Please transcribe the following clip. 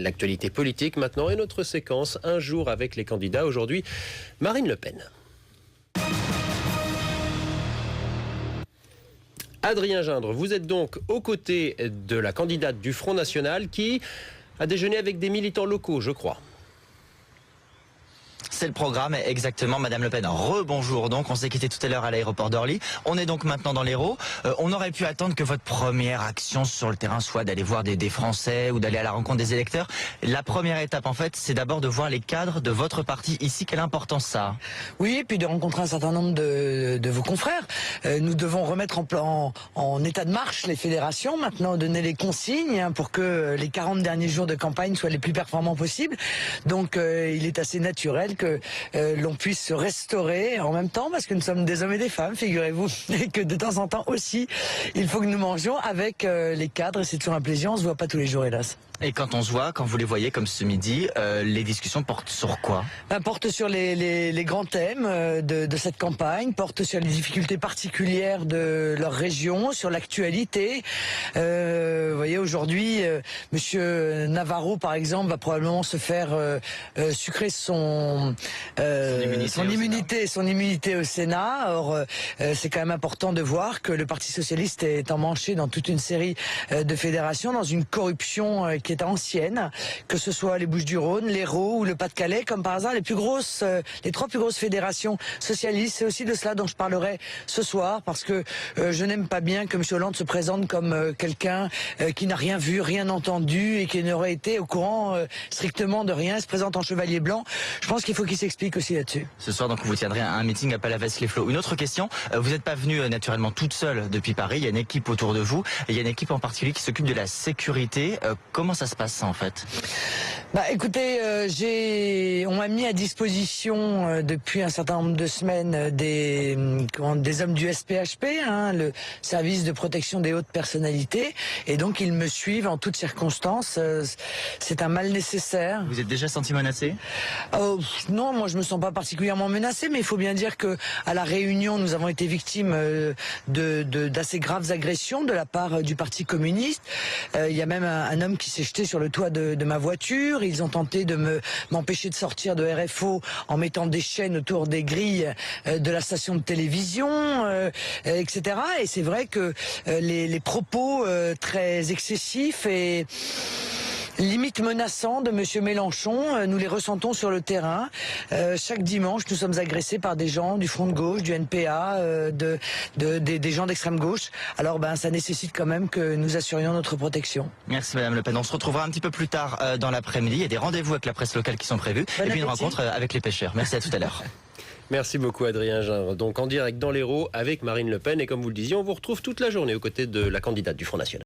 L'actualité politique maintenant et notre séquence Un jour avec les candidats. Aujourd'hui, Marine Le Pen. Adrien Gindre, vous êtes donc aux côtés de la candidate du Front National qui a déjeuné avec des militants locaux, je crois. C'est le programme, exactement, Madame Le Pen. Rebonjour donc, on s'est quitté tout à l'heure à l'aéroport d'Orly. On est donc maintenant dans l'Hérault. On aurait pu attendre que votre première action sur le terrain soit d'aller voir des Français ou d'aller à la rencontre des électeurs. La première étape, en fait, c'est d'abord de voir les cadres de votre parti ici. Quelle importance ça a? Oui, et puis de rencontrer un certain nombre de vos confrères. Nous devons remettre en état de marche les fédérations, maintenant donner les consignes pour que les 40 derniers jours de campagne soient les plus performants possibles. Donc il est assez naturel que l'on puisse se restaurer en même temps, parce que nous sommes des hommes et des femmes, figurez-vous, et que de temps en temps aussi, il faut que nous mangions avec les cadres, et c'est toujours un plaisir, on se voit pas tous les jours, hélas. Et quand on se voit, quand vous les voyez comme ce midi, les discussions portent sur quoi? Portent sur les grands thèmes de cette campagne, portent sur les difficultés particulières de leur région, sur l'actualité. Vous voyez, aujourd'hui, Monsieur Navarro, par exemple, va probablement se faire sucrer son immunité au Sénat. Or, c'est quand même important de voir que le Parti socialiste est emmanché dans toute une série de fédérations, dans une corruption qui est ancienne, que ce soit les Bouches-du-Rhône, l'Hérault ou le Pas-de-Calais, comme par hasard les trois plus grosses fédérations socialistes. C'est aussi de cela dont je parlerai ce soir, parce que je n'aime pas bien que M. Hollande se présente comme quelqu'un qui n'a rien vu, rien entendu et qui n'aurait été au courant strictement de rien, se présente en chevalier blanc. Je pense qu'il faut qu'il s'explique aussi là-dessus. Ce soir, donc, vous tiendrez un meeting à Palavas-les-Flots. Une autre question, vous n'êtes pas venue naturellement toute seule depuis Paris, il y a une équipe autour de vous, et il y a une équipe en particulier qui s'occupe de la sécurité. Comment ça se passe ça, en fait? Écoutez, on m'a mis à disposition depuis un certain nombre de semaines des hommes du SPHP, le service de protection des hautes personnalités, et donc ils me suivent en toutes circonstances. C'est un mal nécessaire. Vous êtes déjà senti menacé? Non, moi je me sens pas particulièrement menacé, mais il faut bien dire que à la Réunion, nous avons été victimes d'assez graves agressions de la part du Parti communiste. Il y a même un homme qui s'est jeté sur le toit de ma voiture. Ils ont tenté de m'empêcher de sortir de RFO en mettant des chaînes autour des grilles de la station de télévision, etc. Et c'est vrai que les propos très excessifs et limite menaçants de Monsieur Mélenchon, nous les ressentons sur le terrain. Chaque dimanche, nous sommes agressés par des gens du Front de gauche, du NPA, des gens d'extrême gauche. Alors ça nécessite quand même que nous assurions notre protection. Merci Madame Le Pen. On se retrouvera un petit peu plus tard dans l'après-midi. Il y a des rendez-vous avec la presse locale qui sont prévus. Et puis une rencontre avec les pêcheurs. Merci, à tout à l'heure. Merci beaucoup Adrien Gindre. Donc en direct dans l'Hérault avec Marine Le Pen. Et comme vous le disiez, on vous retrouve toute la journée aux côtés de la candidate du Front National.